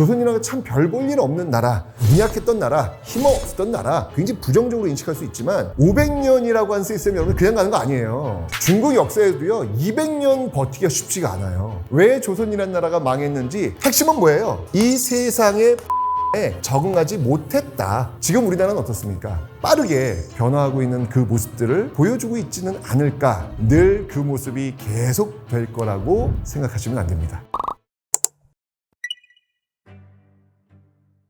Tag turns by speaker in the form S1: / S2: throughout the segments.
S1: 조선이라는 참 별 볼 일 없는 나라, 미약했던 나라, 힘없었던 나라, 굉장히 부정적으로 인식할 수 있지만 500년이라고 하는 시스템이 여러분 그냥 가는 거 아니에요. 중국 역사에도요 200년 버티기가 쉽지가 않아요. 왜 조선이라는 나라가 망했는지 핵심은 뭐예요? 이 세상에 적응하지 못했다. 지금 우리나라는 어떻습니까? 빠르게 변화하고 있는 그 모습들을 보여주고 있지는 않을까. 늘 그 모습이 계속 될 거라고 생각하시면 안 됩니다.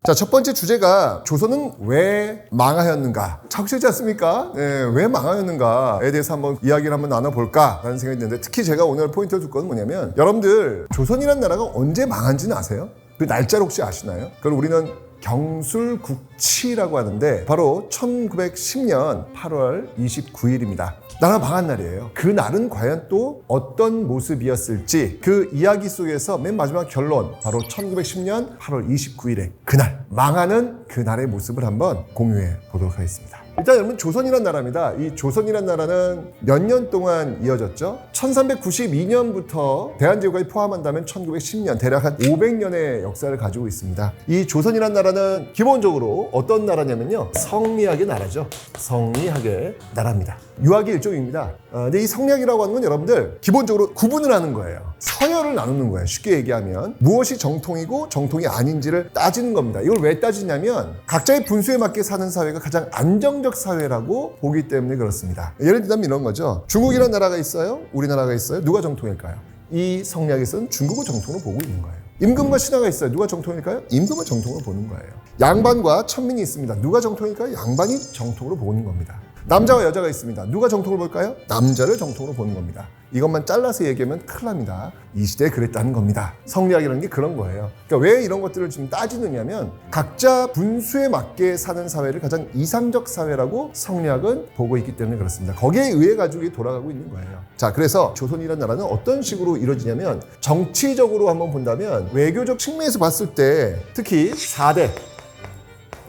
S1: 자, 첫 번째 주제가 조선은 왜 망하였는가? 착실하지 않습니까? 네, 왜 망하였는가에 대해서 한번 이야기를 한번 나눠볼까라는 생각이 드는데, 특히 제가 오늘 포인트를 둘 건 뭐냐면, 여러분들 조선이라는 나라가 언제 망한지는 아세요? 그 날짜를 혹시 아시나요? 그걸 우리는 경술국치라고 하는데 바로 1910년 8월 29일입니다. 나라 망한 날이에요. 그 날은 과연 또 어떤 모습이었을지 그 이야기 속에서 맨 마지막 결론, 바로 1910년 8월 29일에 그날, 망하는 그날의 모습을 한번 공유해 보도록 하겠습니다. 일단 여러분, 조선이란 나라입니다. 이 조선이란 나라는 몇 년 동안 이어졌죠? 1392년부터 대한제국까지 포함한다면 1910년, 대략 한 500년의 역사를 가지고 있습니다. 이 조선이란 나라는 기본적으로 어떤 나라냐면요, 성리학의 나라죠. 성리학의 나라입니다. 유학의 일종입니다. 근데 이 성리학이라고 하는 건 여러분들 기본적으로 구분을 하는 거예요. 서열을 나누는 거예요. 쉽게 얘기하면 무엇이 정통이고 정통이 아닌지를 따지는 겁니다. 이걸 왜 따지냐면 각자의 분수에 맞게 사는 사회가 가장 안정적 사회라고 보기 때문에 그렇습니다. 예를 들면 이런 거죠. 중국이라는 나라가 있어요. 우리나라가 있어요. 누가 정통일까요? 이 성리학에서는 중국을 정통으로 보고 있는 거예요. 임금과 신하가 있어요. 누가 정통일까요? 임금을 정통으로 보는 거예요. 양반과 천민이 있습니다. 누가 정통일까요? 양반이 정통으로 보는 겁니다. 남자와 여자가 있습니다. 누가 정통을 볼까요? 남자를 정통으로 보는 겁니다. 이것만 잘라서 얘기하면 큰일 납니다. 이 시대에 그랬다는 겁니다. 성리학이라는 게 그런 거예요. 그러니까 왜 이런 것들을 지금 따지느냐면 각자 분수에 맞게 사는 사회를 가장 이상적 사회라고 성리학은 보고 있기 때문에 그렇습니다. 거기에 의해 가지고 돌아가고 있는 거예요. 자, 그래서 조선이라는 나라는 어떤 식으로 이루어지냐면, 정치적으로 한번 본다면 외교적 측면에서 봤을 때 특히 4대,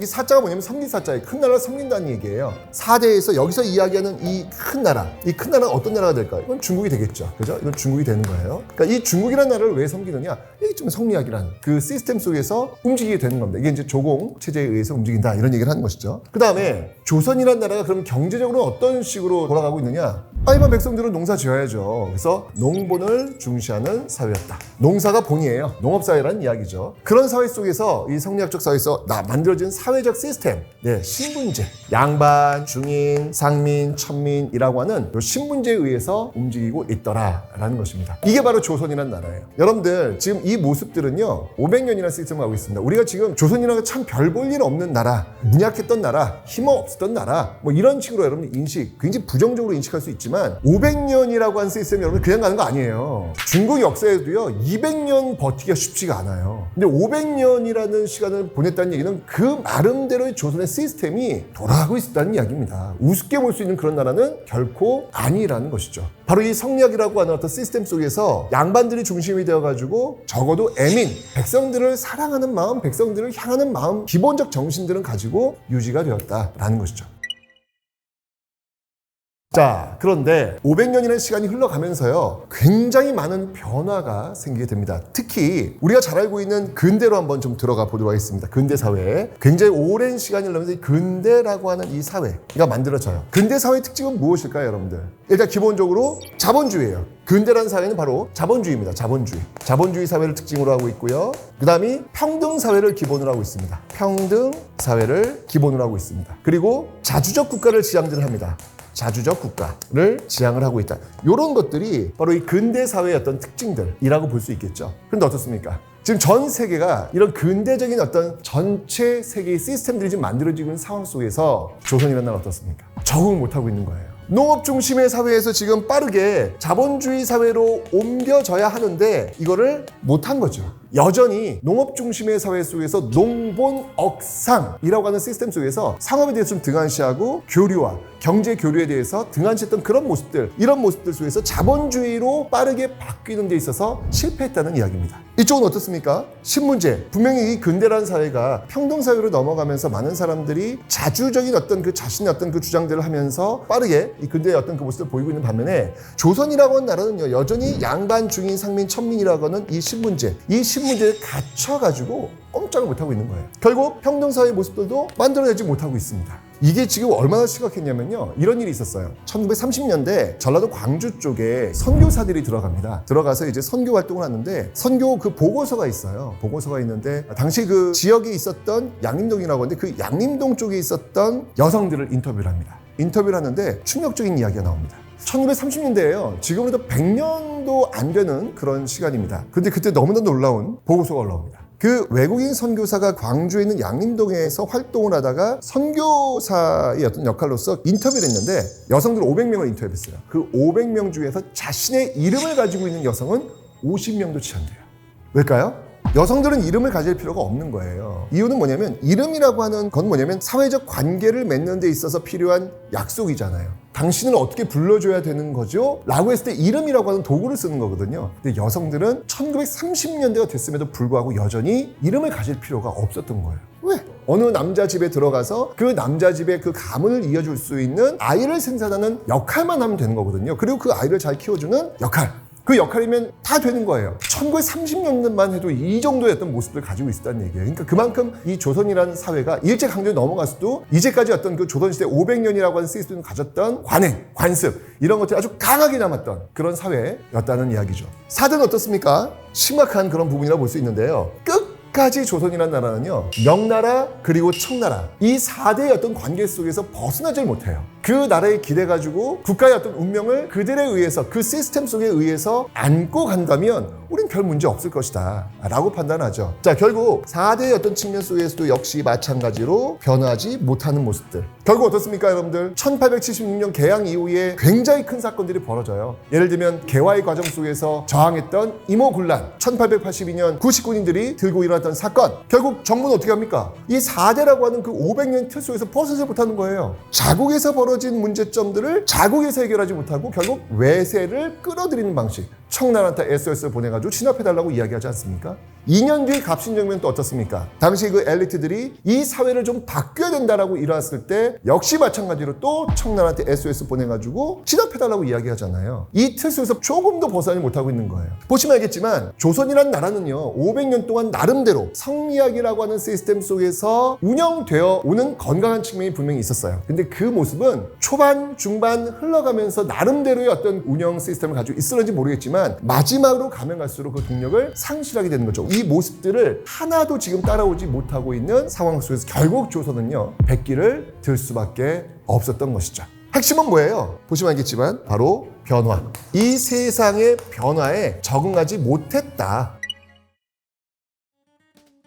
S1: 이 사자가 뭐냐면 섬기사자예요. 큰 나라를 섬긴다는 얘기예요. 4대에서 여기서 이야기하는 이 큰 나라, 이 큰 나라는 어떤 나라가 될까요? 이건 중국이 되겠죠. 그죠? 이건 중국이 되는 거예요. 그러니까 이 중국이라는 나라를 왜 섬기느냐? 이게 좀 성리학이라는 그 시스템 속에서 움직이게 되는 겁니다. 이게 이제 조공 체제에 의해서 움직인다, 이런 얘기를 하는 것이죠. 그 다음에 조선이라는 나라가 그럼 경제적으로 어떤 식으로 돌아가고 있느냐? 일반 백성들은 농사 지어야죠. 그래서 농본을 중시하는 사회였다. 농사가 본이에요. 농업사회라는 이야기죠. 그런 사회 속에서 이 성리학적 사회에서 만들어진 사회적 시스템, 신분제, 양반, 중인, 상민, 천민이라고 하는 이 신분제에 의해서 움직이고 있더라라는 것입니다. 이게 바로 조선이라는 나라예요. 여러분들 지금 이 모습들은요 500년이라는 시스템을 하고 있습니다. 우리가 지금 조선이라는 참 별 볼 일 없는 나라, 미약했던 나라, 힘없었던 나라, 뭐 이런 식으로 여러분 인식, 굉장히 부정적으로 인식할 수 있지만 500년이라고 하는 시스템이 여러분 그냥 가는 거 아니에요. 중국 역사에도요 200년 버티기가 쉽지가 않아요. 근데 500년이라는 시간을 보냈다는 얘기는 그 나름대로의 조선의 시스템이 돌아가고 있었다는 이야기입니다. 우습게 볼 수 있는 그런 나라는 결코 아니라는 것이죠. 바로 이 성리학이라고 하는 어떤 시스템 속에서 양반들이 중심이 되어가지고 적어도 애민, 백성들을 사랑하는 마음, 백성들을 향하는 마음, 기본적 정신들은 가지고 유지가 되었다라는 것이죠. 자, 그런데 500년이라는 시간이 흘러가면서요 굉장히 많은 변화가 생기게 됩니다. 특히 우리가 잘 알고 있는 근대로 한번 좀 들어가 보도록 하겠습니다. 근대 사회에 굉장히 오랜 시간이 흘러면서 근대라고 하는 이 사회가 만들어져요. 근대 사회의 특징은 무엇일까요, 여러분들? 일단 기본적으로 자본주의예요. 근대라는 사회는 바로 자본주의입니다. 자본주의 사회를 특징으로 하고 있고요. 그 다음이 평등 사회를 기본으로 하고 있습니다. 평등 사회를 기본으로 하고 있습니다. 그리고 자주적 국가를 지향들 합니다. 자주적 국가를 지향을 하고 있다. 이런 것들이 바로 이 근대 사회의 어떤 특징들이라고 볼 수 있겠죠. 그런데 어떻습니까? 지금 전 세계가 이런 근대적인 어떤 전체 세계의 시스템들이 지금 만들어지고 있는 상황 속에서 조선이라는 나라는 어떻습니까? 적응 못하고 있는 거예요. 농업 중심의 사회에서 지금 빠르게 자본주의 사회로 옮겨져야 하는데 이거를 못한 거죠. 여전히 농업 중심의 사회 속에서 농본 억상이라고 하는 시스템 속에서 상업에 대해서 좀 등한시하고 교류와 경제 교류에 대해서 등한시했던 그런 모습들, 이런 모습들 속에서 자본주의로 빠르게 바뀌는 데 있어서 실패했다는 이야기입니다. 이쪽은 어떻습니까? 신문제. 분명히 이 근대라는 사회가 평등사회로 넘어가면서 많은 사람들이 자주적인 어떤 그 자신의 어떤 그 주장들을 하면서 빠르게 이 근대의 어떤 그 모습을 보이고 있는 반면에 조선이라고 하는 나라는요, 여전히 양반, 중인, 상민, 천민이라고 하는 이 신분제, 이 신문지에 갇혀가지고 꼼짝을 못하고 있는 거예요. 결국 평등사회의 모습들도 만들어내지 못하고 있습니다. 이게 지금 얼마나 심각했냐면요. 이런 일이 있었어요. 1930년대 전라도 광주 쪽에 선교사들이 들어갑니다. 들어가서 이제 선교 활동을 하는데 선교 그 보고서가 있어요. 보고서가 있는데 당시 그 지역에 있었던 양림동이라고 하는데 그 양림동 쪽에 있었던 여성들을 인터뷰를 합니다. 인터뷰를 하는데 충격적인 이야기가 나옵니다. 1930년대예요. 지금으로부터 100년도 안 되는 그런 시간입니다. 근데 그때 너무나 놀라운 보고서가 올라옵니다. 그 외국인 선교사가 광주에 있는 양림동에서 활동을 하다가 선교사의 어떤 역할로서 인터뷰를 했는데 여성들 500명을 인터뷰했어요. 그 500명 중에서 자신의 이름을 가지고 있는 여성은 50명도 채 안 돼요. 왜일까요? 여성들은 이름을 가질 필요가 없는 거예요. 이유는 뭐냐면 이름이라고 하는 건 뭐냐면 사회적 관계를 맺는 데 있어서 필요한 약속이잖아요. 당신을 어떻게 불러줘야 되는 거죠? 라고 했을 때 이름이라고 하는 도구를 쓰는 거거든요. 근데 여성들은 1930년대가 됐음에도 불구하고 여전히 이름을 가질 필요가 없었던 거예요. 왜? 어느 남자 집에 들어가서 그 남자 집의 그 가문을 이어줄 수 있는 아이를 생산하는 역할만 하면 되는 거거든요. 그리고 그 아이를 잘 키워주는 역할. 그 역할이면 다 되는 거예요. 1930년대만 해도 이 정도의 어떤 모습을 가지고 있었다는 얘기예요. 그러니까 그만큼 이 조선이라는 사회가 일제강점기 넘어갔어도 이제까지 어떤 그 조선시대 500년이라고 하는 시스템을 가졌던 관행, 관습 이런 것들이 아주 강하게 남았던 그런 사회였다는 이야기죠. 사대는 어떻습니까? 심각한 그런 부분이라고 볼 수 있는데요. 끝까지 조선이라는 나라는요. 명나라 그리고 청나라 이 4대의 어떤 관계 속에서 벗어나질 못해요. 그 나라에 기대가지고 국가의 어떤 운명을 그들에 의해서 그 시스템 속에 의해서 안고 간다면 우린 별 문제 없을 것이다 라고 판단하죠. 자, 결국 4대의 어떤 측면 속에서도 역시 마찬가지로 변하지 못하는 모습들. 결국 어떻습니까 여러분들? 1876년 개항 이후에 굉장히 큰 사건들이 벌어져요. 예를 들면 개화의 과정 속에서 저항했던 이모군란, 1882년 구식군인들이 들고 일어났던 사건. 결국 정부는 어떻게 합니까? 이 4대라고 하는 그 500년 틀 속에서 벗어나지 못하는 거예요. 자국에서 벌어진 문제점들을 자국에서 해결하지 못하고 결국 외세를 끌어들이는 방식. 청나라한테 SOS를 보내가지고 진압해달라고 이야기하지 않습니까? 2년 뒤에 갑신정변은 또 어떻습니까? 당시 그 엘리트들이 이 사회를 좀 바뀌어야 된다라고 일어났을 때 역시 마찬가지로 또 청나라한테 SOS 보내가지고 진압해달라고 이야기하잖아요. 이 틀 속에서 조금도 벗어나지 못하고 있는 거예요. 보시면 알겠지만 조선이라는 나라는요 500년 동안 나름대로 성리학이라고 하는 시스템 속에서 운영되어 오는 건강한 측면이 분명히 있었어요. 근데 그 모습은 초반, 중반 흘러가면서 나름대로의 어떤 운영 시스템을 가지고 있었는지 모르겠지만 마지막으로 가면 갈수록 그 동력을 상실하게 되는 거죠. 이 모습들을 하나도 지금 따라오지 못하고 있는 상황 속에서 결국 조선은요 백기를 들 수밖에 없었던 것이죠. 핵심은 뭐예요? 보시면 알겠지만 바로 변화. 이 세상의 변화에 적응하지 못했다.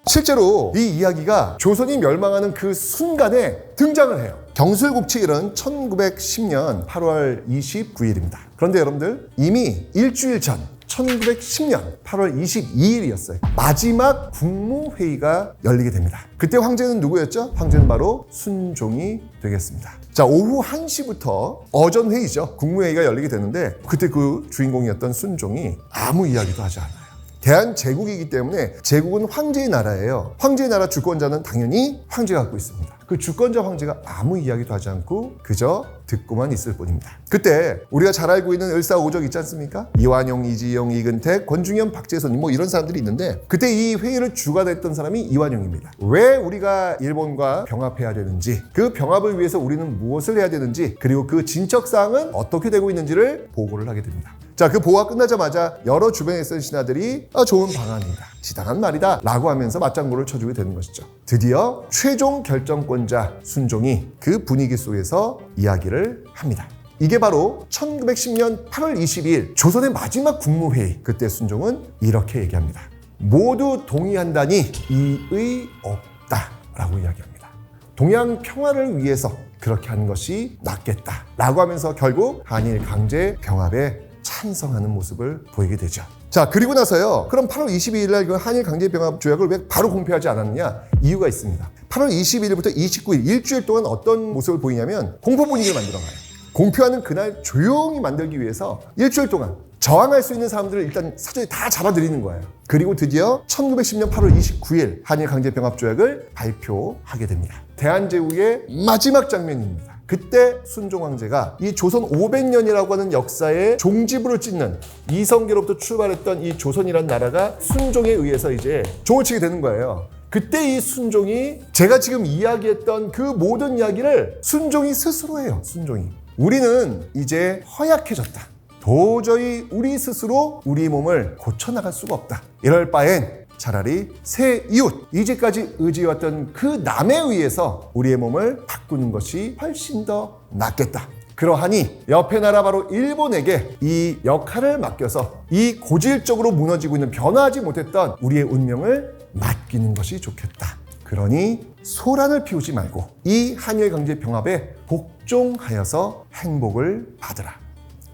S1: 실제로 이 이야기가 조선이 멸망하는 그 순간에 등장을 해요. 경술국치일은 1910년 8월 29일입니다. 그런데 여러분들 이미 일주일 전 1910년 8월 22일이었어요. 마지막 국무회의가 열리게 됩니다. 그때 황제는 누구였죠? 황제는 바로 순종이 되겠습니다. 자, 오후 1시부터 어전회의죠. 국무회의가 열리게 되는데 그때 그 주인공이었던 순종이 아무 이야기도 하지 않아요. 대한제국이기 때문에 제국은 황제의 나라예요. 황제의 나라 주권자는 당연히 황제가 갖고 있습니다. 그 주권자 황제가 아무 이야기도 하지 않고 그저 듣고만 있을 뿐입니다. 그때 우리가 잘 알고 있는 을사오적 있지 않습니까? 이완용, 이지용, 이근택, 권중현, 박재선 뭐 이런 사람들이 있는데 그때 이 회의를 주관했던 사람이 이완용입니다. 왜 우리가 일본과 병합해야 되는지, 그 병합을 위해서 우리는 무엇을 해야 되는지, 그리고 그 진척사항은 어떻게 되고 있는지를 보고를 하게 됩니다. 자, 그 보고가 끝나자마자 여러 주변에 있던 신하들이 좋은 방안이다, 지당한 말이다 라고 하면서 맞장구를 쳐주게 되는 것이죠. 드디어 최종 결정권자 순종이 그 분위기 속에서 이야기를 합니다. 이게 바로 1910년 8월 22일 조선의 마지막 국무회의. 그때 순종은 이렇게 얘기합니다. 모두 동의한다니 이의 없다 라고 이야기합니다. 동양 평화를 위해서 그렇게 하는 것이 낫겠다 라고 하면서 결국 한일 강제 병합에 찬성하는 모습을 보이게 되죠. 자, 그리고 나서요. 그럼 8월 22일 날 그 한일 강제병합 조약을 왜 바로 공표하지 않았느냐? 이유가 있습니다. 8월 22일부터 29일 일주일 동안 어떤 모습을 보이냐면 공포 분위기를 만들어가요. 공표하는 그날 조용히 만들기 위해서 일주일 동안 저항할 수 있는 사람들을 일단 사전에 다 잡아들이는 거예요. 그리고 드디어 1910년 8월 29일 한일 강제병합 조약을 발표하게 됩니다. 대한제국의 마지막 장면입니다. 그때 순종 황제가 이 조선 500년이라고 하는 역사의 종지부를 찍는 이성계로부터 출발했던 이 조선이라는 나라가 순종에 의해서 이제 종을 치게 되는 거예요. 그때 이 순종이 제가 지금 이야기했던 그 모든 이야기를 순종이 스스로 해요. 순종이. 우리는 이제 허약해졌다. 도저히 우리 스스로 우리 몸을 고쳐나갈 수가 없다. 이럴 바엔 차라리 새 이웃, 이제까지 의지해왔던 그 남에 의해서 우리의 몸을 바꾸는 것이 훨씬 더 낫겠다. 그러하니 옆에 나라 바로 일본에게 이 역할을 맡겨서 이 고질적으로 무너지고 있는 변화하지 못했던 우리의 운명을 맡기는 것이 좋겠다. 그러니 소란을 피우지 말고 이 한일 강제 병합에 복종하여서 행복을 받으라.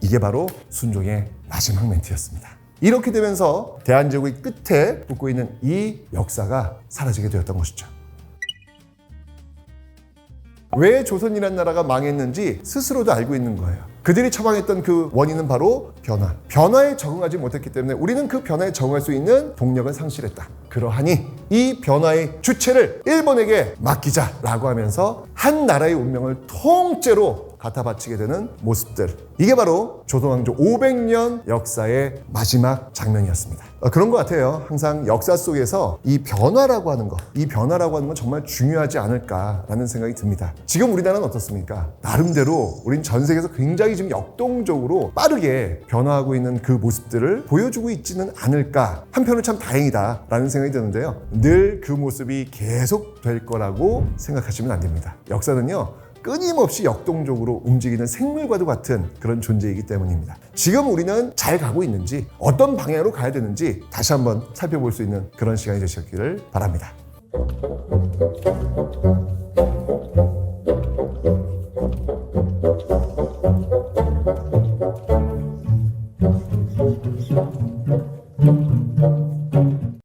S1: 이게 바로 순종의 마지막 멘트였습니다. 이렇게 되면서 대한제국의 끝에 붙고 있는 이 역사가 사라지게 되었던 것이죠. 왜 조선이라는 나라가 망했는지 스스로도 알고 있는 거예요. 그들이 처방했던 그 원인은 바로 변화. 변화에 적응하지 못했기 때문에 우리는 그 변화에 적응할 수 있는 동력을 상실했다. 그러하니 이 변화의 주체를 일본에게 맡기자라고 하면서 한 나라의 운명을 통째로 갖다 바치게 되는 모습들. 이게 바로 조선왕조 500년 역사의 마지막 장면이었습니다. 그런 것 같아요. 항상 역사 속에서 이 변화라고 하는 것, 이 변화라고 하는 건 정말 중요하지 않을까라는 생각이 듭니다. 지금 우리나라는 어떻습니까? 나름대로 우린 전 세계에서 굉장히 지금 역동적으로 빠르게 변화하고 있는 그 모습들을 보여주고 있지는 않을까. 한편으로 참 다행이다라는 생각이 드는데요. 늘 그 모습이 계속 될 거라고 생각하시면 안 됩니다. 역사는요. 끊임없이 역동적으로 움직이는 생물과도 같은 그런 존재이기 때문입니다. 지금 우리는 잘 가고 있는지 어떤 방향으로 가야 되는지 다시 한번 살펴볼 수 있는 그런 시간이 되셨기를 바랍니다.